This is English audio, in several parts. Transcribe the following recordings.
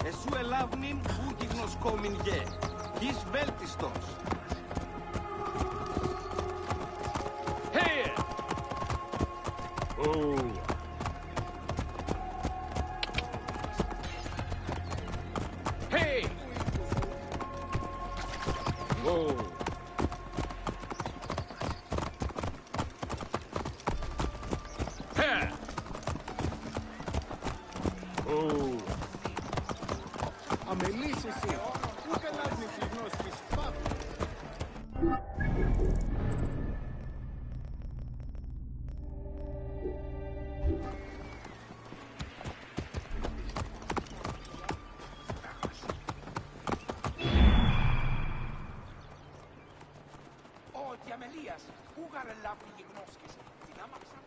Εσού ελάβνην ούκη γνωσκόμην γε. Γης βέλτιστος. Αμελής εσύ, πού καλάβνεις η γνώσκης, παπ. Ο Διαμελίας, πού γαρελάβνει η γνώσκης, την άμαξα.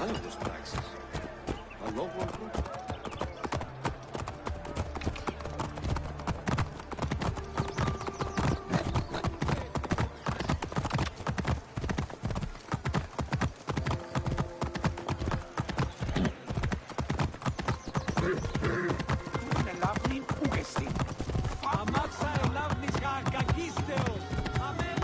Άνετος πράξεις. Αλόγου ανθρώπου. Ελάβνει ου εσύ. Αμάξα ελάβνεις κακίστεος. Αμέν.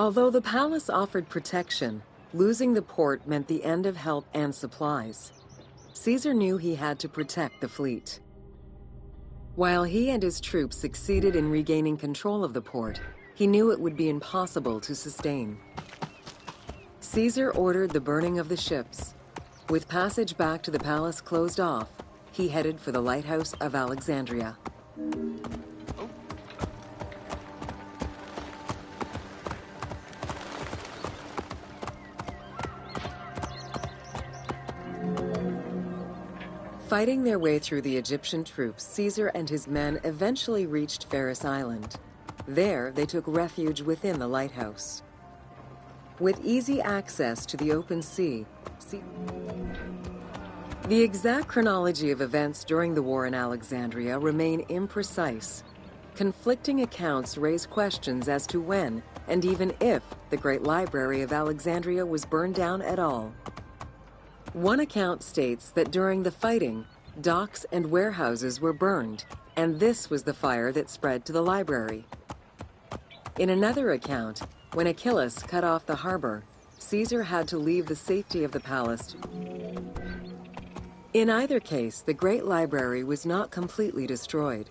Although the palace offered protection, losing the port meant the end of help and supplies. Caesar knew he had to protect the fleet. While he and his troops succeeded in regaining control of the port, he knew it would be impossible to sustain. Caesar ordered the burning of the ships. With passage back to the palace closed off, he headed for the lighthouse of Alexandria. Fighting their way through the Egyptian troops, Caesar and his men eventually reached Pharis Island. There, they took refuge within the lighthouse. With easy access to the open sea, the exact chronology of events during the war in Alexandria remain imprecise. Conflicting accounts raise questions as to when, and even if, the Great Library of Alexandria was burned down at all. One account states that during the fighting, docks and warehouses were burned, and this was the fire that spread to the library. In another account, when Achilles cut off the harbor, Caesar had to leave the safety of the palace. In either case, the Great Library was not completely destroyed.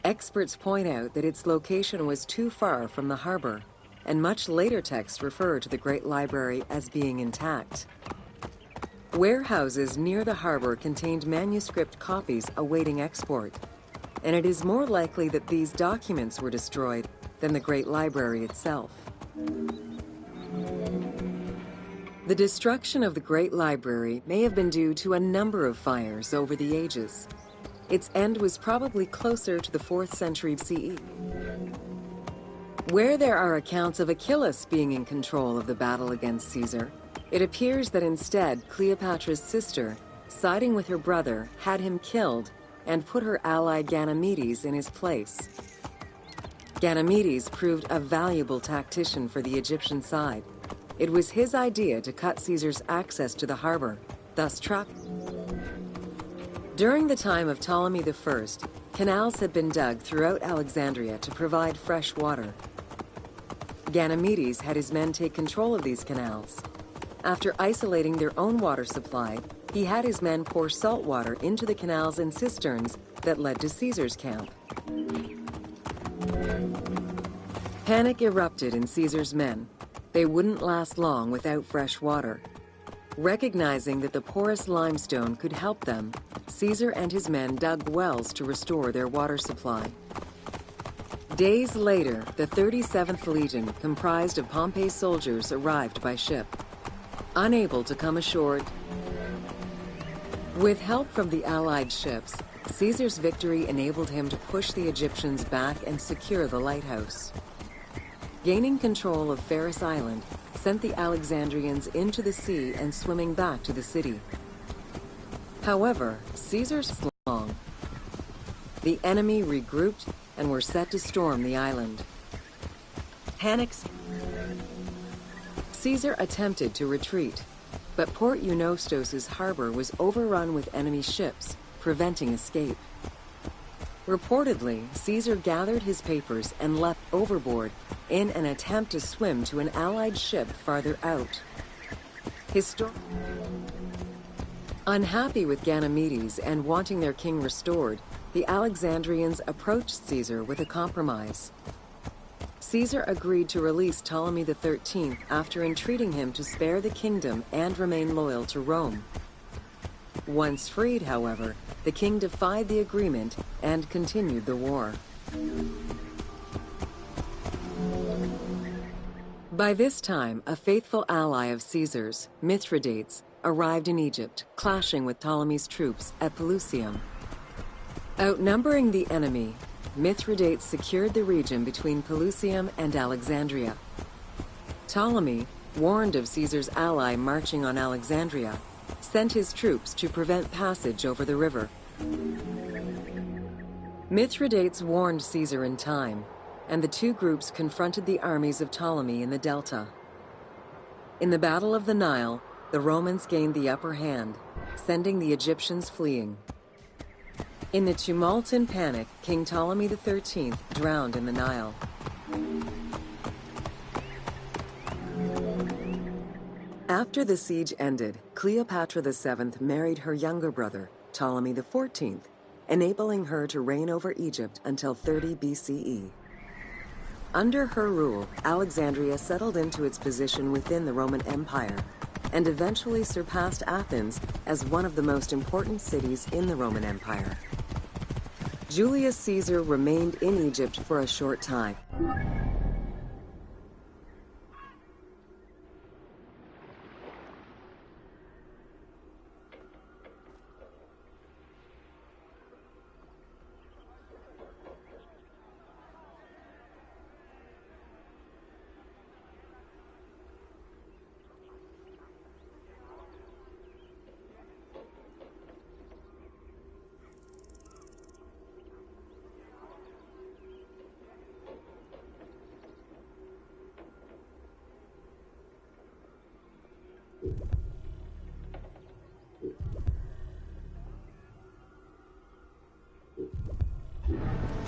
Experts point out that its location was too far from the harbor, and much later texts refer to the Great Library as being intact. Warehouses near the harbor contained manuscript copies awaiting export, and it is more likely that these documents were destroyed than the Great Library itself. The destruction of the Great Library may have been due to a number of fires over the ages. Its end was probably closer to the 4th century CE. Where there are accounts of Achilles being in control of the battle against Caesar, it appears that instead Cleopatra's sister, siding with her brother, had him killed and put her ally Ganymedes in his place. Ganymedes proved a valuable tactician for the Egyptian side. It was his idea to cut Caesar's access to the harbor, thus During the time of Ptolemy I, canals had been dug throughout Alexandria to provide fresh water. Ganymedes had his men take control of these canals. After isolating their own water supply, he had his men pour salt water into the canals and cisterns that led to Caesar's camp. Panic erupted in Caesar's men. They wouldn't last long without fresh water. Recognizing that the porous limestone could help them, Caesar and his men dug wells to restore their water supply. Days later, the 37th Legion, comprised of Pompey's soldiers, arrived by ship. Unable to come ashore, with help from the Allied ships, Caesar's victory enabled him to push the Egyptians back and secure the lighthouse. Gaining control of Pharos Island sent the Alexandrians into the sea and swimming back to the city. However, Caesar's long. The enemy regrouped and were set to storm the island. Panics. Caesar attempted to retreat, but Port Eunostos' harbor was overrun with enemy ships, preventing escape. Reportedly, Caesar gathered his papers and leapt overboard in an attempt to swim to an Allied ship farther out. Unhappy with Ganymedes and wanting their king restored, the Alexandrians approached Caesar with a compromise. Caesar agreed to release Ptolemy XIII after entreating him to spare the kingdom and remain loyal to Rome. Once freed, however, the king defied the agreement and continued the war. By this time, a faithful ally of Caesar's, Mithridates, arrived in Egypt, clashing with Ptolemy's troops at Pelusium. Outnumbering the enemy, Mithridates secured the region between Pelusium and Alexandria. Ptolemy, warned of Caesar's ally marching on Alexandria, sent his troops to prevent passage over the river. Mithridates warned Caesar in time, and the two groups confronted the armies of Ptolemy in the Delta. In the Battle of the Nile, the Romans gained the upper hand, sending the Egyptians fleeing. In the tumult and panic, King Ptolemy XIII drowned in the Nile. After the siege ended, Cleopatra VII married her younger brother, Ptolemy XIV, enabling her to reign over Egypt until 30 BCE. Under her rule, Alexandria settled into its position within the Roman Empire and eventually surpassed Athens as one of the most important cities in the Roman Empire. Julius Caesar remained in Egypt for a short time.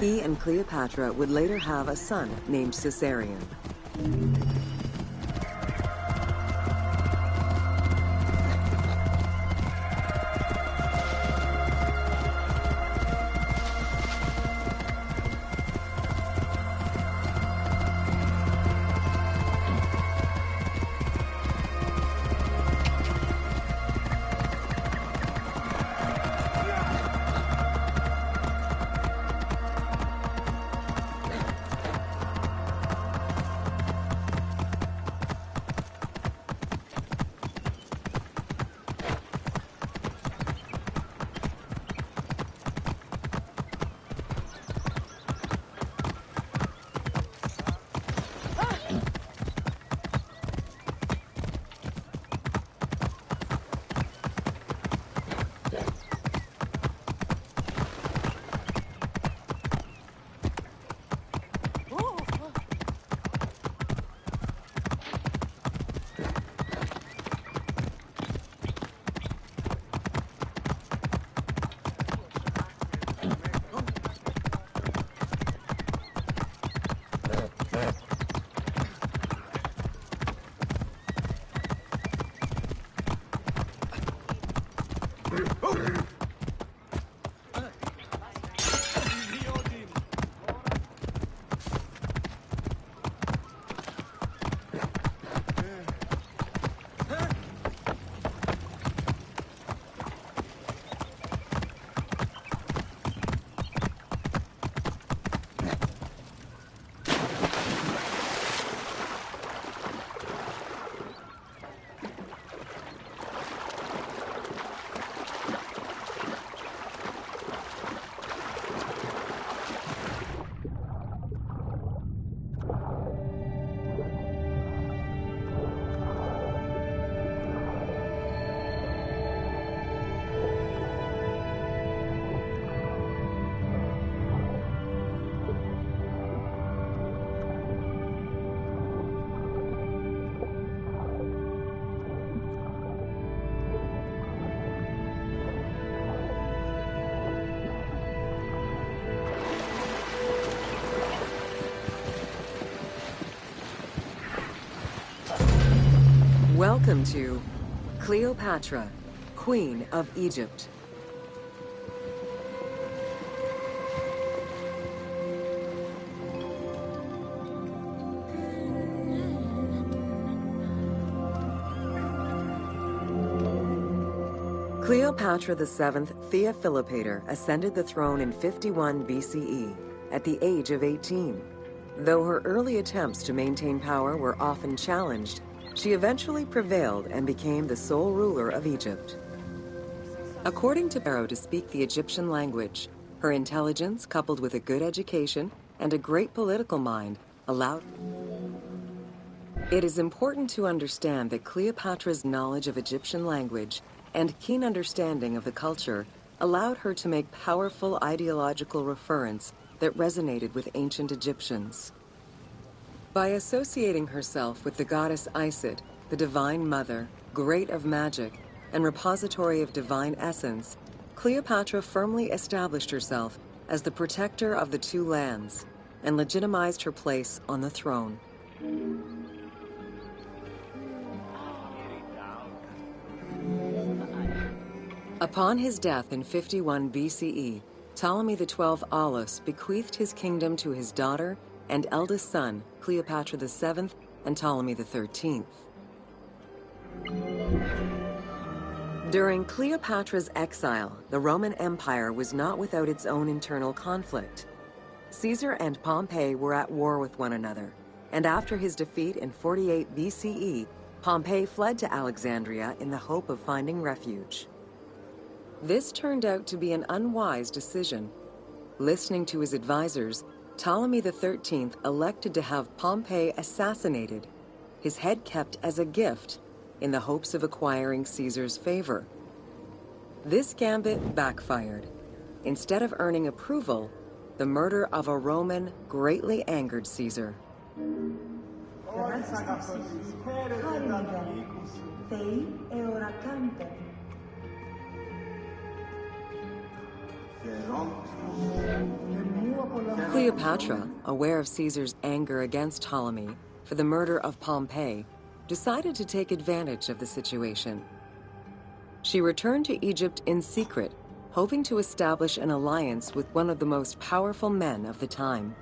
He and Cleopatra would later have a son named Caesarion. Welcome to Cleopatra, Queen of Egypt. Cleopatra VII Theophilopator ascended the throne in 51 BCE at the age of 18. Though her early attempts to maintain power were often challenged, she eventually prevailed and became the sole ruler of Egypt. According to Pharaoh, to speak the Egyptian language, her intelligence, coupled with a good education and a great political mind, allowed. It is important to understand that Cleopatra's knowledge of Egyptian language and keen understanding of the culture allowed her to make powerful ideological reference that resonated with ancient Egyptians. By associating herself with the goddess Isis, the Divine Mother, great of magic, and repository of divine essence, Cleopatra firmly established herself as the protector of the two lands and legitimized her place on the throne. Upon his death in 51 BCE, Ptolemy XII Aulus bequeathed his kingdom to his daughter and eldest son, Cleopatra VII and Ptolemy XIII. During Cleopatra's exile, the Roman Empire was not without its own internal conflict. Caesar and Pompey were at war with one another, and after his defeat in 48 BCE, Pompey fled to Alexandria in the hope of finding refuge. This turned out to be an unwise decision. Listening to his advisors, Ptolemy XIII elected to have Pompey assassinated, his head kept as a gift, in the hopes of acquiring Caesar's favor. This gambit backfired. Instead of earning approval, the murder of a Roman greatly angered Caesar. Cleopatra, aware of Caesar's anger against Ptolemy for the murder of Pompey, decided to take advantage of the situation. She returned to Egypt in secret, hoping to establish an alliance with one of the most powerful men of the time.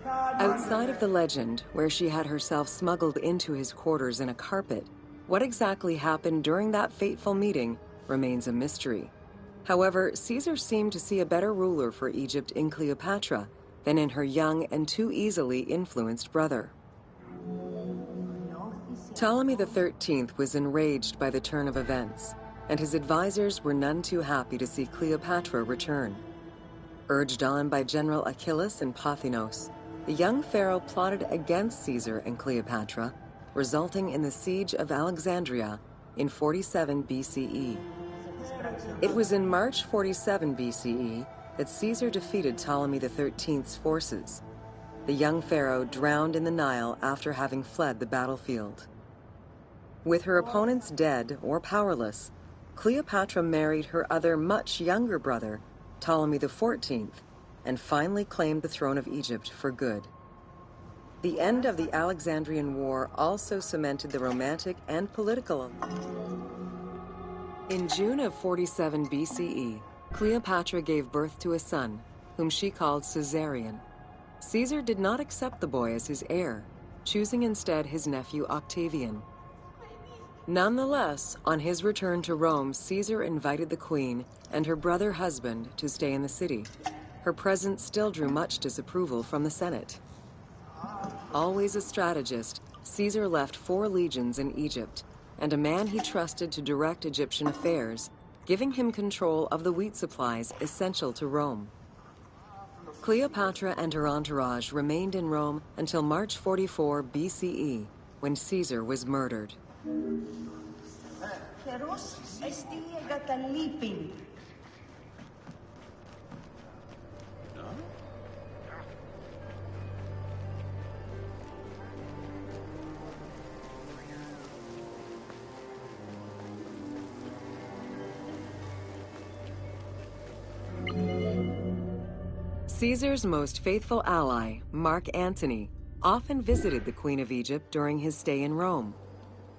Outside of the legend, where she had herself smuggled into his quarters in a carpet, what exactly happened during that fateful meeting remains a mystery. However, Caesar seemed to see a better ruler for Egypt in Cleopatra than in her young and too easily influenced brother. Ptolemy XIII was enraged by the turn of events, and his advisors were none too happy to see Cleopatra return. Urged on by General Achillas and Pothinos, the young pharaoh plotted against Caesar and Cleopatra, resulting in the siege of Alexandria in 47 BCE. It was in March 47 BCE that Caesar defeated Ptolemy XIII's forces. The young pharaoh drowned in the Nile after having fled the battlefield. With her opponents dead or powerless, Cleopatra married her other much younger brother, Ptolemy XIV, and finally claimed the throne of Egypt for good. The end of the Alexandrian War also cemented the romantic and political. In June of 47 BCE, Cleopatra gave birth to a son, whom she called Caesarion. Caesar did not accept the boy as his heir, choosing instead his nephew Octavian. Nonetheless, on his return to Rome, Caesar invited the queen and her brother husband to stay in the city. Her presence still drew much disapproval from the Senate. Always a strategist, Caesar left 4 legions in Egypt, and a man he trusted to direct Egyptian affairs, giving him control of the wheat supplies essential to Rome. Cleopatra and her entourage remained in Rome until March 44 BCE, when Caesar was murdered. Caesar's most faithful ally, Mark Antony, often visited the Queen of Egypt during his stay in Rome.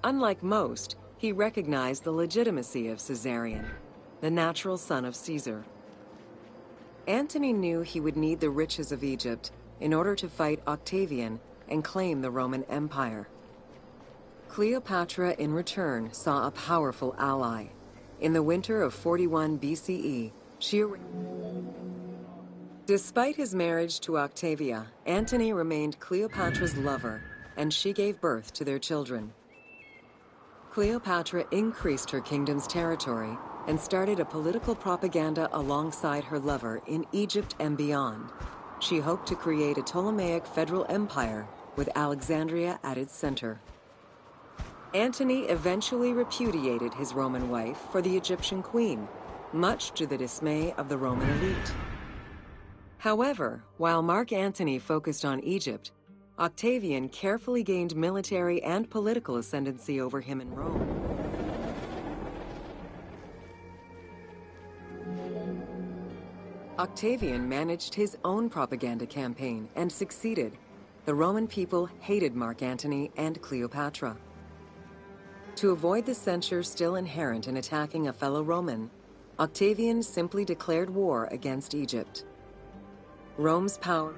Unlike most, he recognized the legitimacy of Caesarion, the natural son of Caesar. Antony knew he would need the riches of Egypt in order to fight Octavian and claim the Roman Empire. Cleopatra, in return, saw a powerful ally. In the winter of 41 BCE, Despite his marriage to Octavia, Antony remained Cleopatra's lover, and she gave birth to their children. Cleopatra increased her kingdom's territory and started a political propaganda alongside her lover in Egypt and beyond. She hoped to create a Ptolemaic federal empire with Alexandria at its center. Antony eventually repudiated his Roman wife for the Egyptian queen, much to the dismay of the Roman elite. However, while Mark Antony focused on Egypt, Octavian carefully gained military and political ascendancy over him in Rome. Octavian managed his own propaganda campaign and succeeded. The Roman people hated Mark Antony and Cleopatra. To avoid the censure still inherent in attacking a fellow Roman, Octavian simply declared war against Egypt. Rome's power.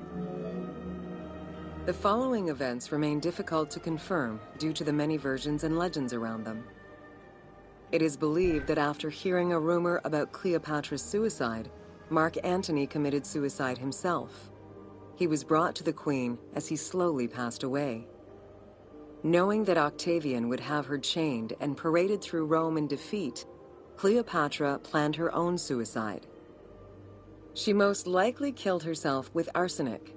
The following events remain difficult to confirm due to the many versions and legends around them. It is believed that after hearing a rumor about Cleopatra's suicide, Mark Antony committed suicide himself. He was brought to the queen as he slowly passed away. Knowing that Octavian would have her chained and paraded through Rome in defeat, Cleopatra planned her own suicide. She most likely killed herself with arsenic,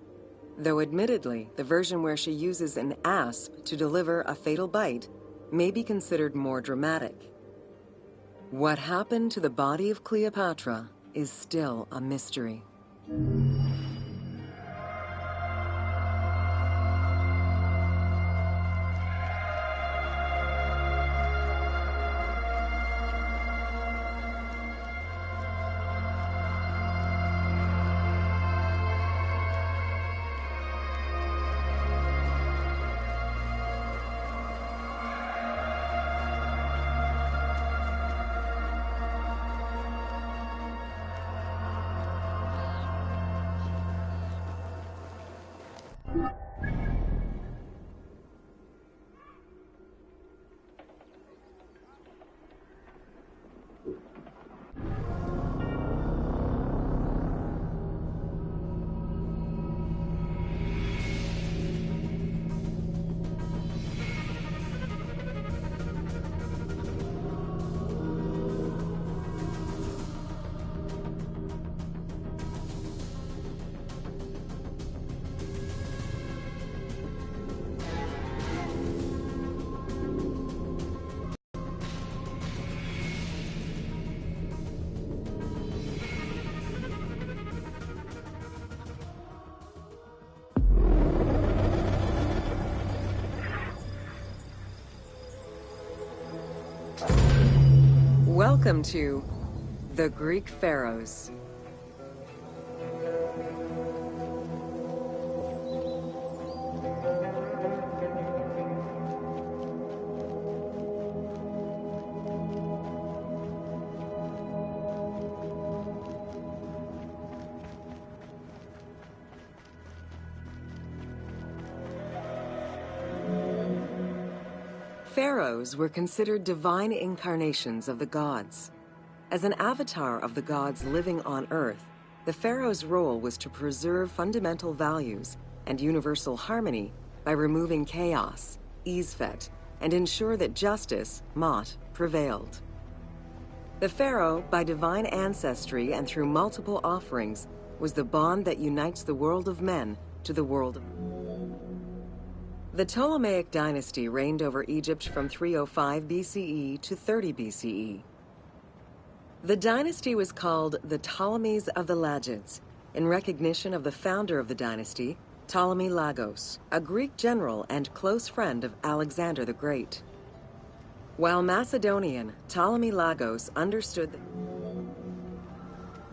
though admittedly, the version where she uses an asp to deliver a fatal bite may be considered more dramatic. What happened to the body of Cleopatra is still a mystery. Welcome to the Greek Pharaohs. Pharaohs were considered divine incarnations of the gods. As an avatar of the gods living on Earth, the pharaoh's role was to preserve fundamental values and universal harmony by removing chaos, Izfet, and ensure that justice, Mot, prevailed. The pharaoh, by divine ancestry and through multiple offerings, was the bond that unites the world of men to the world of... The Ptolemaic dynasty reigned over Egypt from 305 BCE to 30 BCE. The dynasty was called the Ptolemies of the Lagids, in recognition of the founder of the dynasty, Ptolemy Lagos, a Greek general and close friend of Alexander the Great. While Macedonian, Ptolemy Lagos understood that...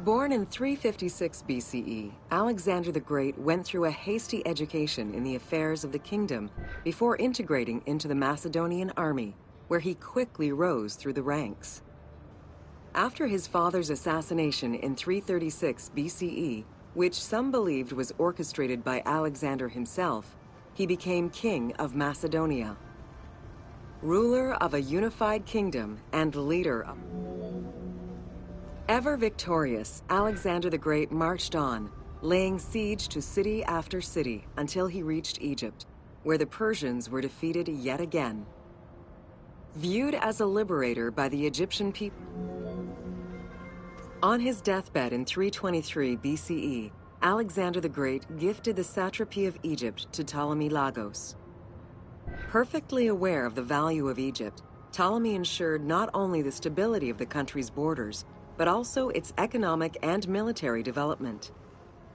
Born in 356 BCE, Alexander the Great went through a hasty education in the affairs of the kingdom before integrating into the Macedonian army, where he quickly rose through the ranks. After his father's assassination in 336 BCE, which some believed was orchestrated by Alexander himself, he became king of Macedonia. Ruler of a unified kingdom and leader of... Ever victorious, Alexander the Great marched on, laying siege to city after city until he reached Egypt, where the Persians were defeated yet again. Viewed as a liberator by the Egyptian people. On his deathbed in 323 BCE, Alexander the Great gifted the satrapy of Egypt to Ptolemy Lagos. Perfectly aware of the value of Egypt, Ptolemy ensured not only the stability of the country's borders, but also its economic and military development.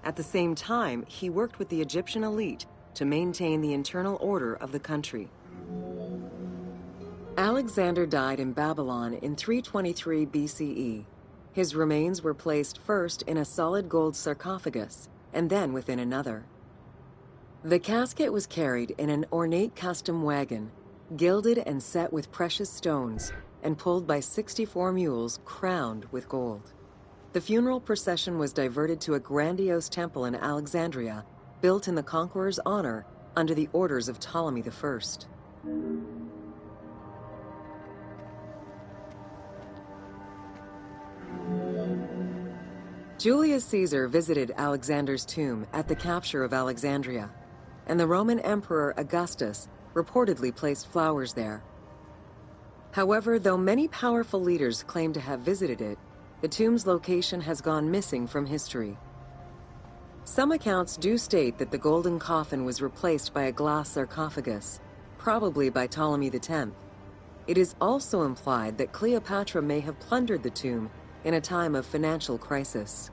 At the same time, he worked with the Egyptian elite to maintain the internal order of the country. Alexander died in Babylon in 323 BCE. His remains were placed first in a solid gold sarcophagus, and then within another. The casket was carried in an ornate custom wagon, gilded and set with precious stones, and pulled by 64 mules crowned with gold. The funeral procession was diverted to a grandiose temple in Alexandria, built in the conqueror's honor under the orders of Ptolemy I. Julius Caesar visited Alexander's tomb at the capture of Alexandria, and the Roman Emperor Augustus reportedly placed flowers there. However, though many powerful leaders claim to have visited it, the tomb's location has gone missing from history. Some accounts do state that the golden coffin was replaced by a glass sarcophagus, probably by Ptolemy X. It is also implied that Cleopatra may have plundered the tomb in a time of financial crisis.